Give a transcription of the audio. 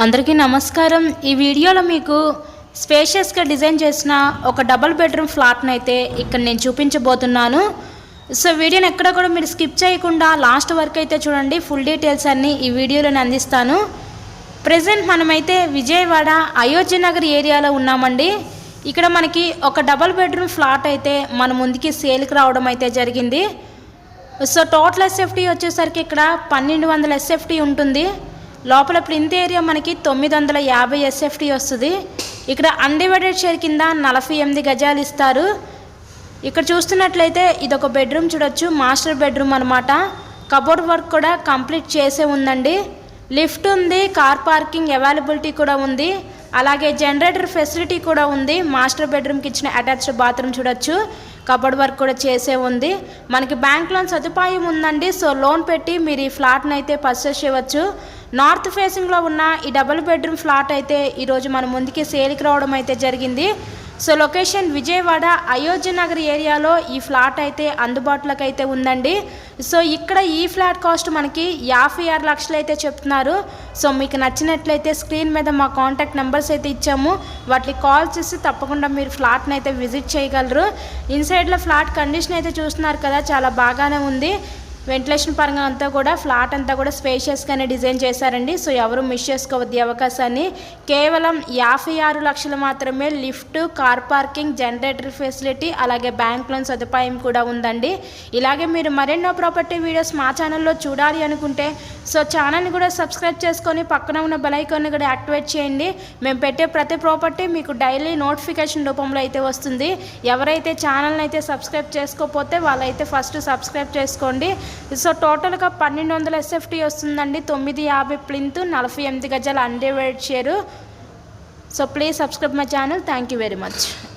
అందరికీ నమస్కారం। ఈ వీడియోలో మీకు స్పేషియస్గా డిజైన్ చేసిన ఒక డబుల్ బెడ్రూమ్ ఫ్లాట్ని అయితే ఇక్కడ నేను చూపించబోతున్నాను। సో వీడియోని ఎక్కడ కూడా మీరు స్కిప్ చేయకుండా లాస్ట్ వరకు అయితే చూడండి। ఫుల్ డీటెయిల్స్ అన్నీ ఈ వీడియోలో అందిస్తాను। ప్రెజెంట్ మనమైతే విజయవాడ అయోధ్య నగర్ ఏరియాలో ఉన్నామండి। ఇక్కడ మనకి ఒక డబుల్ బెడ్రూమ్ ఫ్లాట్ అయితే మన ముందుకి సేల్కి రావడం అయితే జరిగింది। సో టోటల్ ఎస్ఎఫ్టీ వచ్చేసరికి ఇక్కడ 1200 ఎస్ఎఫ్టీ ఉంటుంది। లోపల ప్లింత్ ఏరియా మనకి 950 ఎస్ఎఫ్టీ వస్తుంది। ఇక్కడ అన్డివైడెడ్ షేర్ కింద 48 గజాలు ఇస్తారు। ఇక్కడ చూస్తున్నట్లయితే ఇది ఒక బెడ్రూమ్ చూడొచ్చు, మాస్టర్ బెడ్రూమ్ అనమాట। కబోర్డ్ వర్క్ కూడా కంప్లీట్ చేసే ఉందండి। లిఫ్ట్ ఉంది, కార్ పార్కింగ్ అవైలబిలిటీ కూడా ఉంది, అలాగే జనరేటర్ ఫెసిలిటీ కూడా ఉంది। మాస్టర్ బెడ్రూమ్కి ఇచ్చిన అటాచ్డ్ బాత్రూమ్ చూడొచ్చు, కబోర్డ్ వర్క్ కూడా చేసే ఉంది। మనకి బ్యాంక్ లోన్ సదుపాయం ఉందండి। సో లోన్ పెట్టి మీరు ఈ ఫ్లాట్ని అయితే పర్చేస్ చేయవచ్చు। నార్త్ ఫేసింగ్లో ఉన్న ఈ డబుల్ బెడ్రూమ్ ఫ్లాట్ అయితే ఈరోజు మన ముందుకి సేల్కి రావడం అయితే జరిగింది। సో లొకేషన్ విజయవాడ అయోధ్య నగర్ ఏరియాలో ఈ ఫ్లాట్ అయితే అందుబాటులోకి అయితే ఉందండి। సో ఇక్కడ ఈ ఫ్లాట్ కాస్ట్ మనకి 56 లక్షలు అయితే చెప్తున్నారు। సో మీకు నచ్చినట్లయితే స్క్రీన్ మీద మా కాంటాక్ట్ నెంబర్స్ అయితే ఇచ్చాము, వాటికి కాల్ చేసి తప్పకుండా మీరు ఫ్లాట్ని అయితే విజిట్ చేయగలరు। ఇన్సైడ్లో ఫ్లాట్ కండిషన్ అయితే చూస్తున్నారు కదా, చాలా బాగానే ఉంది। వెంటిలేషన్ పరంగా అంతా కూడా ఫ్లాట్ అంతా కూడా స్పేషియస్గానే డిజైన్ చేశారండి। సో ఎవరు మిస్ చేసుకోవద్దు అవకాశాన్ని। కేవలం 56 లక్షలు మాత్రమే lift, car parking, generator facility, అలాగే బ్యాంక్ లోన్ సదుపాయం కూడా ఉందండి। ఇలాగే మీరు మరెన్నో ప్రాపర్టీ వీడియోస్ మా ఛానల్లో చూడాలి అనుకుంటే సో ఛానల్ని కూడా సబ్స్క్రైబ్ చేసుకొని పక్కన ఉన్న బెల్ ఐకాన్ని కూడా యాక్టివేట్ చేయండి। మేము పెట్టే ప్రతి ప్రాపర్టీ మీకు డైలీ నోటిఫికేషన్ రూపంలో అయితే వస్తుంది। ఎవరైతే ఛానల్ని అయితే సబ్స్క్రైబ్ చేసుకోకపోతే వాళ్ళైతే ఫస్ట్ సబ్స్క్రైబ్ చేసుకోండి। సో టోటల్గా 1200 ఎస్ఎఫ్టీ వస్తుందండి, 950 ప్లింత్, 48 గజాల undivided share. So please subscribe my channel. Thank you very much.